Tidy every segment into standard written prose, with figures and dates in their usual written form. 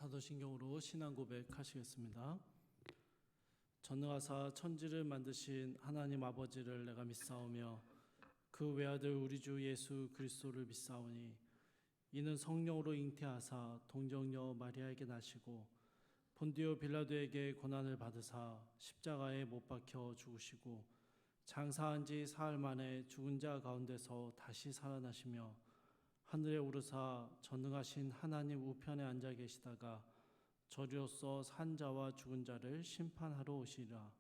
사도신경으로 신앙 고백하시겠습니다. 전능하사 천지를 만드신 하나님 아버지를 내가 믿사오며 그 외아들 우리 주 예수 그리스도를 믿사오니 이는 성령으로 잉태하사 동정녀 마리아에게 나시고 본디오 빌라도에게 고난을 받으사 십자가에 못 박혀 죽으시고 장사한 지 사흘 만에 죽은 자 가운데서 다시 살아나시며 하늘에 오르사 전능하신 하나님 우편에 앉아 계시다가 저리로서 산 자와 죽은 자를 심판하러 오시리라.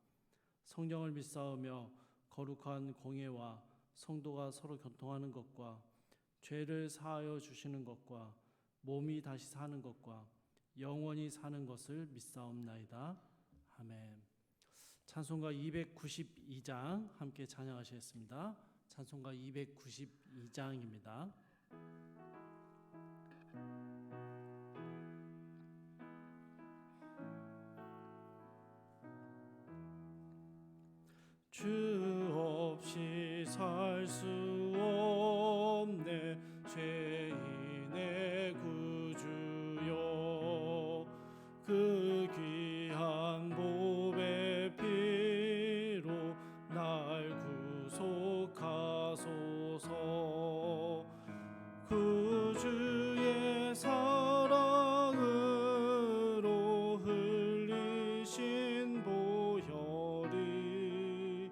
성령을 믿사오며 거룩한 공예와 성도가 서로 교통하는 것과 죄를 사하여 주시는 것과 몸이 다시 사는 것과 영원히 사는 것을 믿사옵나이다. 아멘. 찬송가 292장 함께 찬양하시겠습니다. 찬송가 292장입니다. 주 없이 살 수 없네 죄인의 구주여 그 귀한 보배 피로 날 구속하소서 구주의 사랑으로 흘리신 보혈이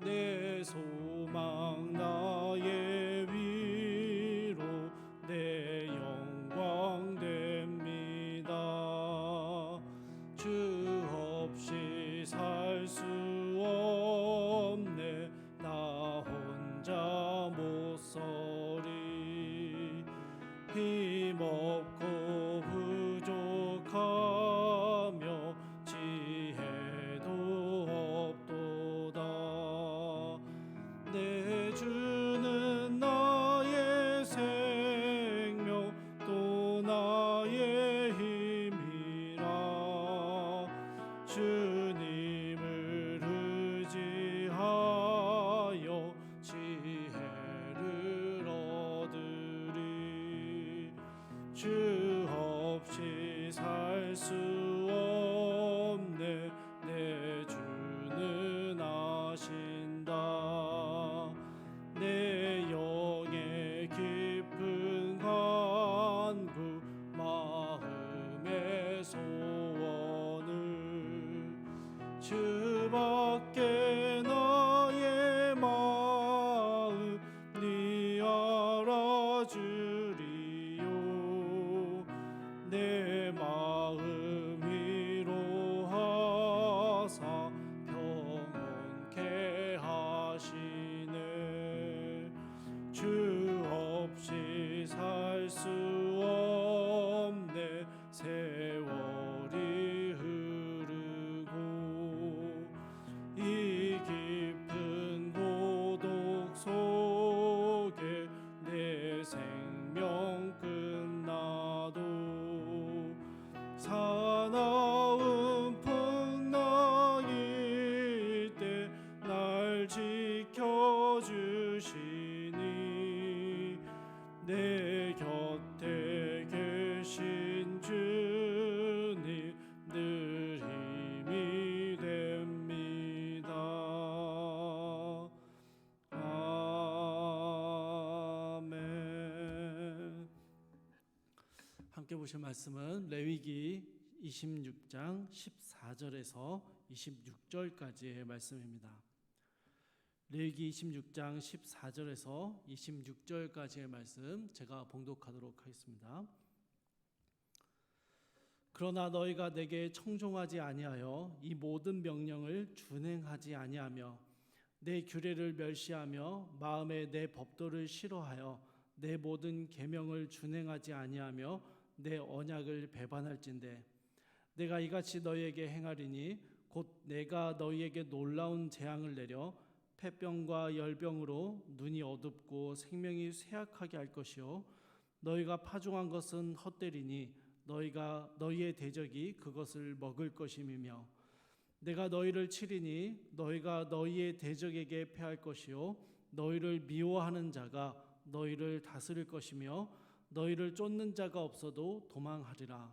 내 소망 나의 위로 내 영광 됩니다. 주 없이 살 수 없네 나 혼자 못 서리 힘없고 부족하며 지혜도 없도다. 내 주는 나의 생명 또 나의 힘이라. 주님을 의지하여 지혜를 얻으리. 주 없이 살 수 없네 내 주는 아신다. 내 영의 깊은 간구 마음의 소원을 주밖에 나의 마음 네 알아주리요. 내 마음 위로하사 평온케 하시네. 주 없이 살 수 없네 세월이 흐르고 이 깊은 고독 속에 내 생명 끝나도 사나운 풍랑일 때 날 지켜주시니 내 곁에 계신 주님 늘 힘이 됩니다. 아멘. 함께 보실 말씀은 레위기 26장 14절에서 26절까지의 말씀입니다. 레위기 26장 14절에서 26절까지의 말씀 제가 봉독하도록 하겠습니다. 그러나 너희가 내게 청종하지 아니하여 이 모든 명령을 준행하지 아니하며 내 규례를 멸시하며 마음에 내 법도를 싫어하여 내 모든 계명을 준행하지 아니하며 내 언약을 배반할진대 내가 이같이 너희에게 행하리니 곧 내가 너희에게 놀라운 재앙을 내려 폐병과 열병으로 눈이 어둡고 생명이 쇠약하게 할 것이요 너희가 파종한 것은 헛되리니 너희의 대적이 그것을 먹을 것임이며 내가 너희를 치리니 너희가 너희의 대적에게 패할 것이요 너희를 미워하는 자가 너희를 다스릴 것이며 너희를 쫓는 자가 없어도 도망하리라.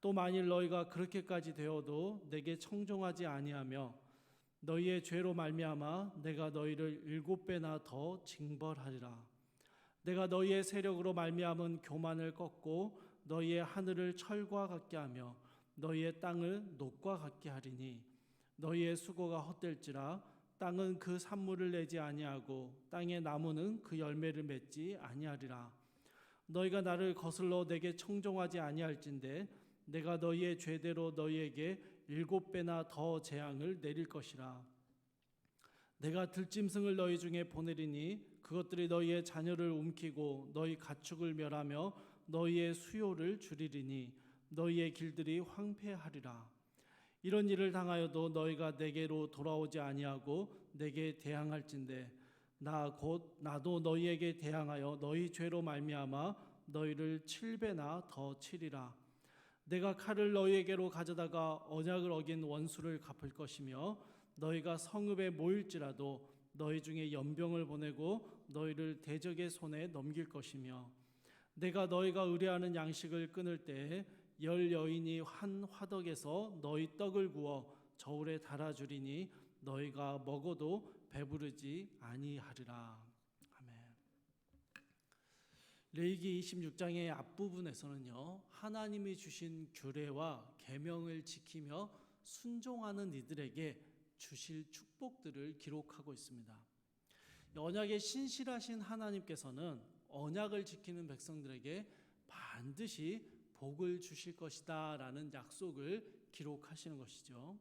또 만일 너희가 그렇게까지 되어도 내게 청종하지 아니하며 너희의 죄로 말미암아 내가 너희를 7배나 더 징벌하리라. 내가 너희의 세력으로 말미암은 교만을 꺾고 너희의 하늘을 철과 같게 하며 너희의 땅을 녹과 같게 하리니 너희의 수고가 헛될지라 땅은 그 산물을 내지 아니하고 땅의 나무는 그 열매를 맺지 아니하리라. 너희가 나를 거슬러 내게 청종하지 아니할진대 내가 너희의 죄대로 너희에게 7배나 더 재앙을 내릴 것이라. 내가 들짐승을 너희 중에 보내리니 그것들이 너희의 자녀를 움키고 너희 가축을 멸하며 너희의 수요를 줄이리니 너희의 길들이 황폐하리라. 이런 일을 당하여도 너희가 내게로 돌아오지 아니하고 내게 대항할진대 나도 너희에게 대항하여 너희 죄로 말미암아 너희를 7배나 더 치리라. 내가 칼을 너희에게로 가져다가 언약을 어긴 원수를 갚을 것이며 너희가 성읍에 모일지라도 너희 중에 연병을 보내고 너희를 대적의 손에 넘길 것이며 내가 너희가 의뢰하는 양식을 끊을 때에 10 여인이 한 화덕에서 너희 떡을 구워 저울에 달아주리니 너희가 먹어도 배부르지 아니하리라. 아멘. 레위기 26장의 앞부분에서는요, 하나님이 주신 규례와 계명을 지키며 순종하는 이들에게 주실 축복들을 기록하고 있습니다. 언약에 신실하신 하나님께서는 언약을 지키는 백성들에게 반드시 복을 주실 것이다 라는 약속을 기록하시는 것이죠.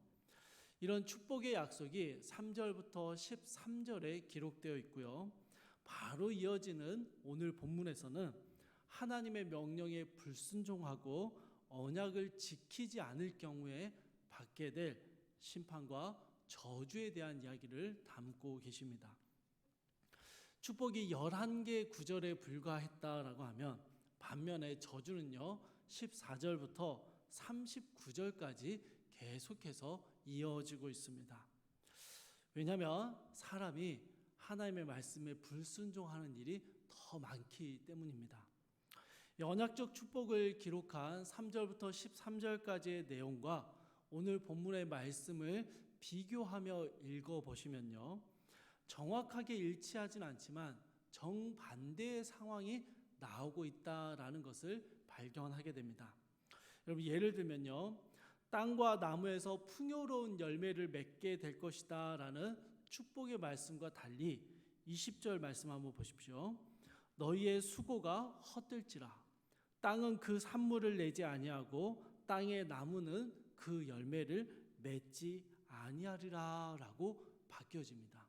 이런 축복의 약속이 3절부터 13절에 기록되어 있고요. 바로 이어지는 오늘 본문에서는 하나님의 명령에 불순종하고 언약을 지키지 않을 경우에 받게 될 심판과 저주에 대한 이야기를 담고 계십니다. 축복이 11개 구절에 불과했다라고 하면 반면에 저주는요 14절부터 39절까지 계속해서 이어지고 있습니다. 왜냐하면 사람이 하나님의 말씀에 불순종하는 일이 더 많기 때문입니다. 언약적 축복을 기록한 3절부터 13절까지의 내용과 오늘 본문의 말씀을 비교하며 읽어보시면요, 정확하게 일치하진 않지만 정반대의 상황이 나오고 있다라는 것을 발견하게 됩니다. 여러분, 예를 들면요, 땅과 나무에서 풍요로운 열매를 맺게 될 것이다 라는 축복의 말씀과 달리 20절 말씀 한번 보십시오. 너희의 수고가 헛될지라 땅은 그 산물을 내지 아니하고 땅의 나무는 그 열매를 맺지 아니하리라 라고 바뀌어집니다.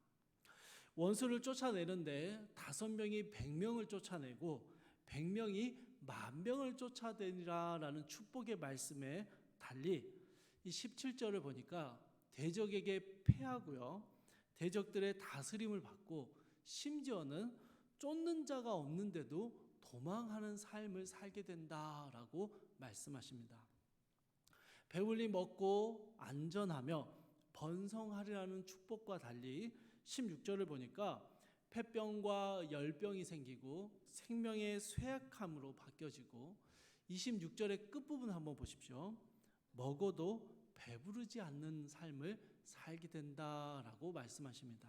원수를 쫓아내는데 5명이 100명을 쫓아내고 100명이 10,000명을 쫓아내니라 라는 축복의 말씀에 달리 이 17절을 보니까 대적에게 패하고요, 대적들의 다스림을 받고 심지어는 쫓는 자가 없는데도 도망하는 삶을 살게 된다라고 말씀하십니다. 배불리 먹고 안전하며 번성하리라는 축복과 달리 16절을 보니까 폐병과 열병이 생기고 생명의 쇠약함으로 바뀌어지고 26절의 끝부분 한번 보십시오. 먹어도 배부르지 않는 삶을 살게 된다라고 말씀하십니다.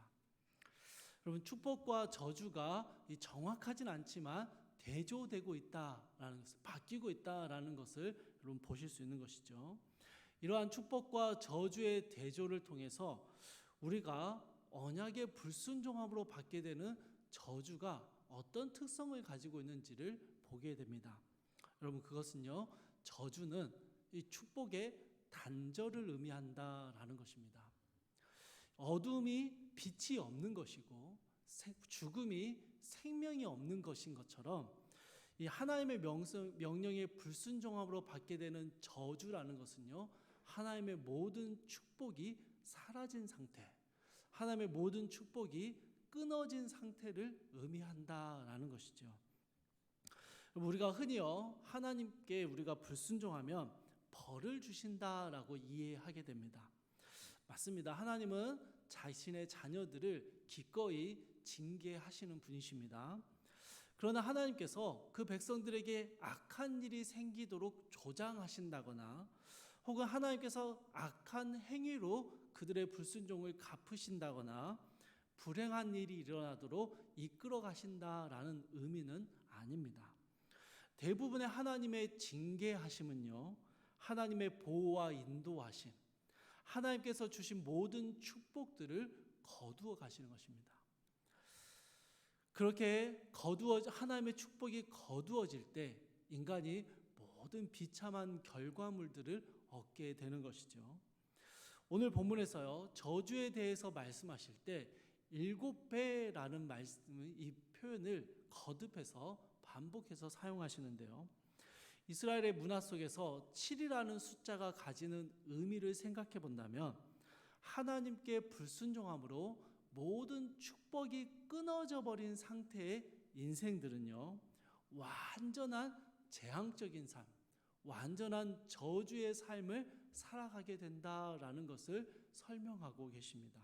여러분, 축복과 저주가 정확하진 않지만 대조되고 있다라는 것을, 바뀌고 있다라는 것을 여러분 보실 수 있는 것이죠. 이러한 축복과 저주의 대조를 통해서 우리가 언약의 불순종함으로 받게 되는 저주가 어떤 특성을 가지고 있는지를 보게 됩니다. 여러분, 그것은요, 저주는 이 축복의 단절을 의미한다라는 것입니다. 어둠이 빛이 없는 것이고 죽음이 생명이 없는 것인 것처럼 이 하나님의 명령에 불순종함으로 받게 되는 저주라는 것은요, 하나님의 모든 축복이 사라진 상태, 하나님의 모든 축복이 끊어진 상태를 의미한다라는 것이죠. 우리가 흔히요, 하나님께 우리가 불순종하면 벌을 주신다라고 이해하게 됩니다. 맞습니다. 하나님은 자신의 자녀들을 기꺼이 징계하시는 분이십니다. 그러나 하나님께서 그 백성들에게 악한 일이 생기도록 조장하신다거나 혹은 하나님께서 악한 행위로 그들의 불순종을 갚으신다거나 불행한 일이 일어나도록 이끌어 가신다라는 의미는 아닙니다. 대부분의 하나님의 징계하심은요, 하나님의 보호와 인도하심, 하나님께서 주신 모든 축복들을 거두어 가시는 것입니다. 그렇게 하나님의 축복이 거두어질 때 인간이 모든 비참한 결과물들을 얻게 되는 것이죠. 오늘 본문에서요, 저주에 대해서 말씀하실 때 7배라는 말씀을, 이 표현을 거듭해서 반복해서 사용하시는데요. 이스라엘의 문화 속에서 7이라는 숫자가 가지는 의미를 생각해 본다면 하나님께 불순종함으로 모든 축복이 끊어져 버린 상태의 인생들은요, 완전한 재앙적인 삶, 완전한 저주의 삶을 살아가게 된다라는 것을 설명하고 계십니다.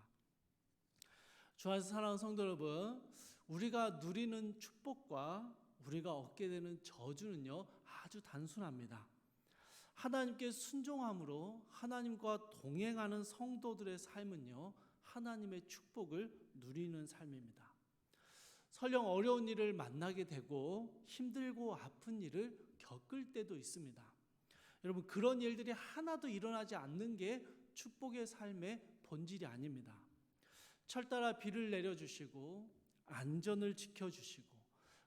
주 안에서 사랑하는 성도 여러분, 우리가 누리는 축복과 우리가 얻게 되는 저주는요, 아주 단순합니다. 하나님께 순종함으로 하나님과 동행하는 성도들의 삶은요, 하나님의 축복을 누리는 삶입니다. 설령 어려운 일을 만나게 되고 힘들고 아픈 일을 겪을 때도 있습니다. 여러분, 그런 일들이 하나도 일어나지 않는 게 축복의 삶의 본질이 아닙니다. 철따라 비를 내려주시고 안전을 지켜주시고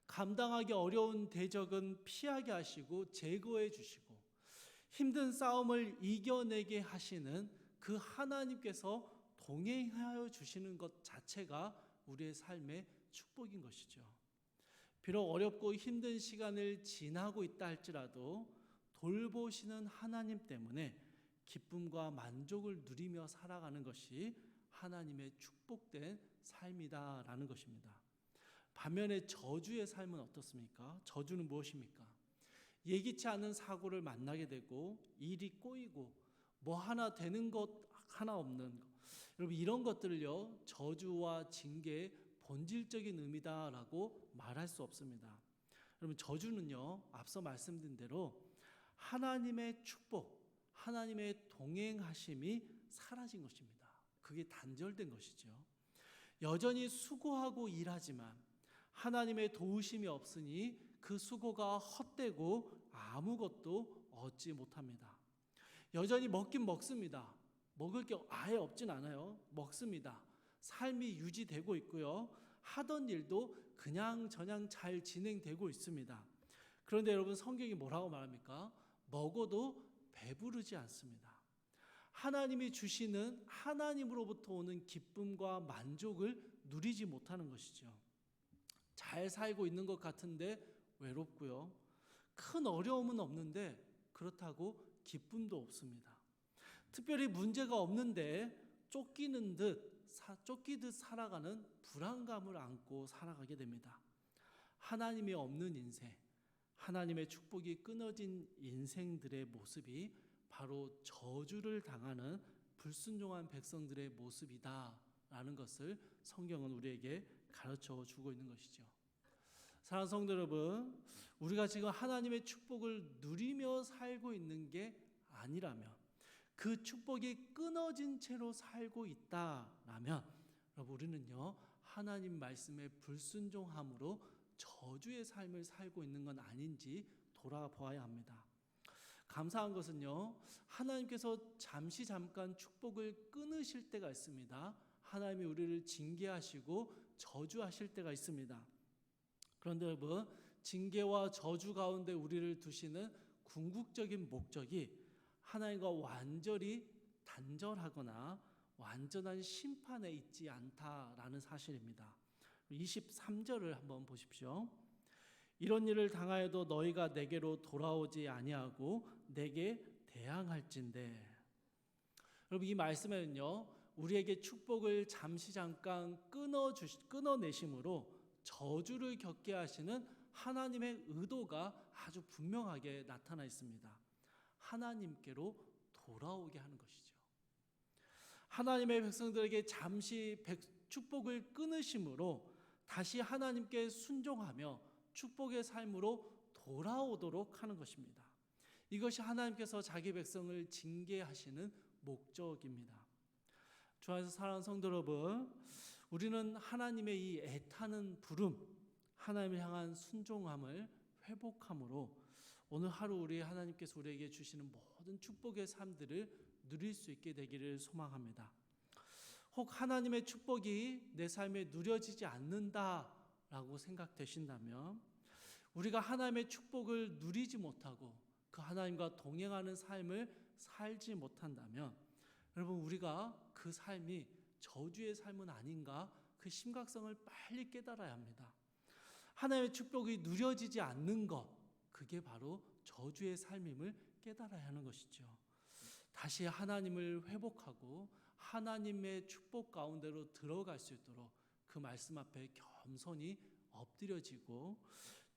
감당하기 어려운 대적은 피하게 하시고 제거해 주시고 힘든 싸움을 이겨내게 하시는 그 하나님께서 동행하여 주시는 것 자체가 우리의 삶의 축복인 것이죠. 비록 어렵고 힘든 시간을 지나고 있다 할지라도 돌보시는 하나님 때문에 기쁨과 만족을 누리며 살아가는 것이 하나님의 축복된 삶이다라는 것입니다. 반면에 저주의 삶은 어떻습니까? 저주는 무엇입니까? 예기치 않은 사고를 만나게 되고 일이 꼬이고 뭐 하나 되는 것 하나 없는 것. 여러분, 이런 것들을요, 저주와 징계의 본질적인 의미다라고 말할 수 없습니다. 여러분, 저주는요, 앞서 말씀드린 대로 하나님의 축복, 하나님의 동행하심이 사라진 것입니다. 그게 단절된 것이죠. 여전히 수고하고 일하지만 하나님의 도우심이 없으니 그 수고가 헛되고 아무것도 얻지 못합니다. 여전히 먹긴 먹습니다. 먹을 게 아예 없진 않아요. 먹습니다. 삶이 유지되고 있고요. 하던 일도 그냥 저냥 잘 진행되고 있습니다. 그런데 여러분, 성경이 뭐라고 말합니까? 먹어도 배부르지 않습니다. 하나님이 주시는 하나님으로부터 오는 기쁨과 만족을 누리지 못하는 것이죠. 잘 살고 있는 것 같은데 외롭고요. 큰 어려움은 없는데 그렇다고 기쁨도 없습니다. 특별히 문제가 없는데 쫓기듯 살아가는 불안감을 안고 살아가게 됩니다. 하나님이 없는 인생, 하나님의 축복이 끊어진 인생들의 모습이 바로 저주를 당하는 불순종한 백성들의 모습이다라는 것을 성경은 우리에게 가르쳐 주고 있는 것이죠. 사랑하는 성도 여러분, 우리가 지금 하나님의 축복을 누리며 살고 있는 게 아니라면, 그 축복이 끊어진 채로 살고 있다라면, 여러분, 우리는요, 하나님 말씀에 불순종함으로 저주의 삶을 살고 있는 건 아닌지 돌아보아야 합니다. 감사한 것은요, 하나님께서 잠깐 축복을 끊으실 때가 있습니다. 하나님이 우리를 징계하시고 저주하실 때가 있습니다. 그런데 여러분, 징계와 저주 가운데 우리를 두시는 궁극적인 목적이 하나님과 완전히 단절하거나 완전한 심판에 있지 않다라는 사실입니다. 23절을 한번 보십시오. 이런 일을 당하여도 너희가 내게로 돌아오지 아니하고 내게 대항할진대. 여러분, 이 말씀에는요, 우리에게 축복을 잠깐 끊어내심으로 저주를 겪게 하시는 하나님의 의도가 아주 분명하게 나타나 있습니다. 하나님께로 돌아오게 하는 것이죠. 하나님의 백성들에게 잠시 축복을 끊으심으로 다시 하나님께 순종하며 축복의 삶으로 돌아오도록 하는 것입니다. 이것이 하나님께서 자기 백성을 징계하시는 목적입니다. 주 안에서 사랑하는 성도 여러분, 우리는 하나님의 이 애타는 부름, 하나님을 향한 순종함을 회복함으로 오늘 하루 우리 하나님께서 우리에게 주시는 모든 축복의 삶들을 누릴 수 있게 되기를 소망합니다. 혹 하나님의 축복이 내 삶에 누려지지 않는다라고 생각되신다면, 우리가 하나님의 축복을 누리지 못하고 그 하나님과 동행하는 삶을 살지 못한다면, 여러분, 우리가 그 삶이 저주의 삶은 아닌가, 그 심각성을 빨리 깨달아야 합니다. 하나님의 축복이 누려지지 않는 것, 그게 바로 저주의 삶임을 깨달아야 하는 것이죠. 다시 하나님을 회복하고 하나님의 축복 가운데로 들어갈 수 있도록 그 말씀 앞에 겸손히 엎드려지고,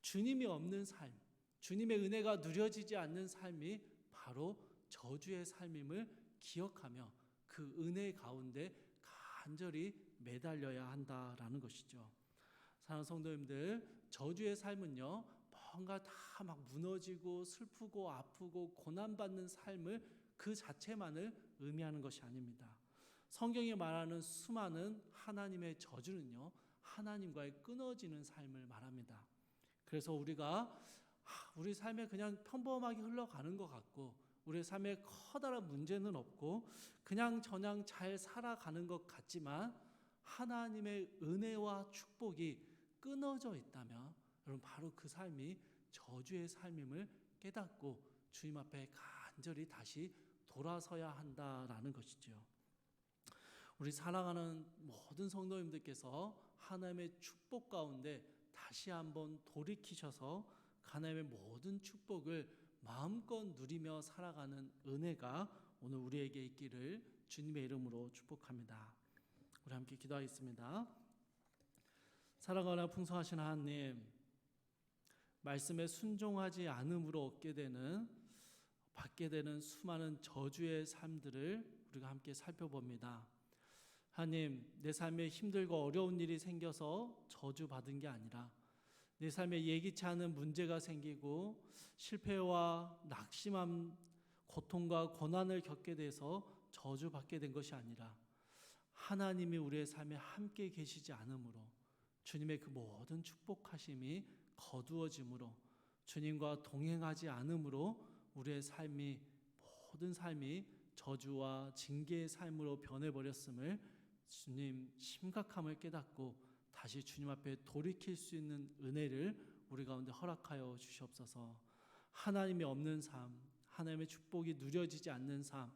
주님이 없는 삶, 주님의 은혜가 누려지지 않는 삶이 바로 저주의 삶임을 기억하며 그 은혜 가운데 간절히 매달려야 한다라는 것이죠. 사랑하는 성도님들, 저주의 삶은요, 뭔가 다 막 무너지고 슬프고 아프고 고난받는 삶을 그 자체만을 의미하는 것이 아닙니다. 성경이 말하는 수많은 하나님의 저주는요, 하나님과의 끊어지는 삶을 말합니다. 그래서 우리가 우리 삶에 그냥 평범하게 흘러가는 것 같고, 우리 삶에 커다란 문제는 없고 그냥 저냥 잘 살아가는 것 같지만, 하나님의 은혜와 축복이 끊어져 있다면 여러분, 바로 그 삶이 저주의 삶임을 깨닫고 주님 앞에 간절히 다시 돌아서야 한다라는 것이죠. 우리 사랑하는 모든 성도님들께서 하나님의 축복 가운데 다시 한번 돌이키셔서 하나님의 모든 축복을 마음껏 누리며 살아가는 은혜가 오늘 우리에게 있기를 주님의 이름으로 축복합니다. 우리 함께 기도하겠습니다. 사랑하나 풍성하신 하나님, 말씀에 순종하지 않음으로 받게 되는 수많은 저주의 삶들을 우리가 함께 살펴봅니다. 하나님, 내 삶에 힘들고 어려운 일이 생겨서 저주받은 게 아니라 내 삶에 예기치 않은 문제가 생기고 실패와 낙심함, 고통과 고난을 겪게 돼서 저주받게 된 것이 아니라, 하나님이 우리의 삶에 함께 계시지 않으므로, 주님의 그 모든 축복하심이 거두어짐으로, 주님과 동행하지 않으므로 우리의 모든 삶이 저주와 징계의 삶으로 변해버렸음을 주님 심각함을 깨닫고 다시 주님 앞에 돌이킬 수 있는 은혜를 우리 가운데 허락하여 주시옵소서. 하나님이 없는 삶, 하나님의 축복이 누려지지 않는 삶,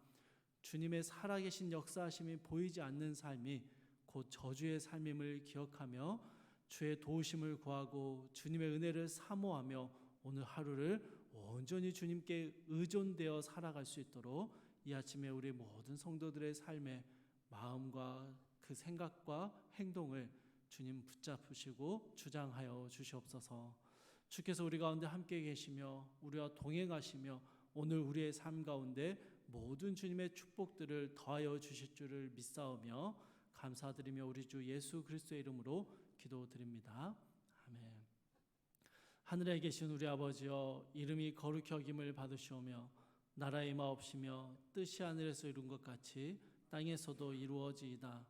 주님의 살아계신 역사하심이 보이지 않는 삶이 곧 저주의 삶임을 기억하며 주의 도우심을 구하고 주님의 은혜를 사모하며 오늘 하루를 온전히 주님께 의존되어 살아갈 수 있도록 이 아침에 우리 모든 성도들의 삶의 마음과 그 생각과 행동을 주님 붙잡으시고 주장하여 주시옵소서. 주께서 우리 가운데 함께 계시며 우리와 동행하시며 오늘 우리의 삶 가운데 모든 주님의 축복들을 더하여 주실 줄을 믿사오며 감사드리며 우리 주 예수 그리스도의 이름으로 기도드립니다. 아멘. 하늘에 계신 우리 아버지여, 이름이 거룩히 여김을 받으시오며 나라의 임하옵시며 뜻이 하늘에서 이룬 것 같이 땅에서도 이루어지이다.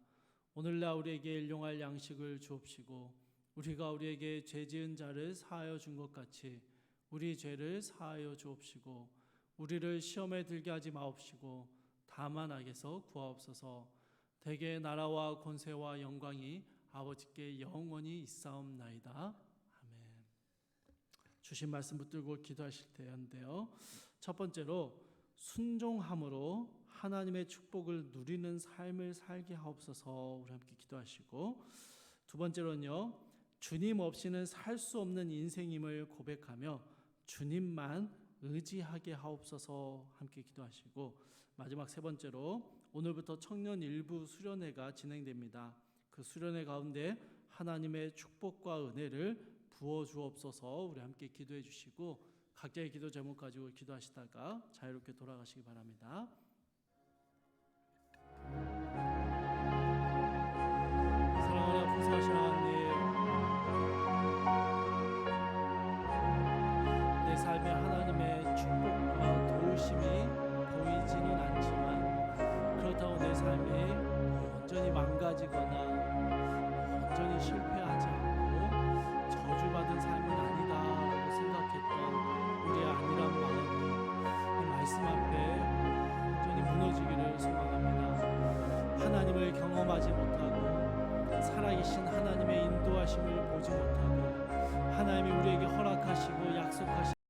오늘날 우리에게 일용할 양식을 주옵시고 우리가 우리에게 죄 지은 자를 사하여 준 것 같이 우리 죄를 사하여 주옵시고 우리를 시험에 들게 하지 마옵시고 다만 악에서 구하옵소서. 대개 나라와 권세와 영광이 아버지께 영원히 있사옵나이다. 아멘. 주신 말씀 붙들고 기도하실 때인데요, 첫 번째로 순종함으로 하나님의 축복을 누리는 삶을 살게 하옵소서 우리 함께 기도하시고, 두 번째로는요, 주님 없이는 살 수 없는 인생임을 고백하며 주님만 의지하게 하옵소서 함께 기도하시고, 마지막 세 번째로 오늘부터 청년 일부 수련회가 진행됩니다. 그 수련회 가운데 하나님의 축복과 은혜를 부어 주옵소서 우리 함께 기도해 주시고, 각자의 기도 제목 가지고 기도하시다가 자유롭게 돌아가시기 바랍니다. 사랑하는 풍성하신 하나님, 하나님을 경험하지 못하고 살아계신 하나님의 인도하심을 보지 못하고 하나님이 우리에게 허락하시고 약속하신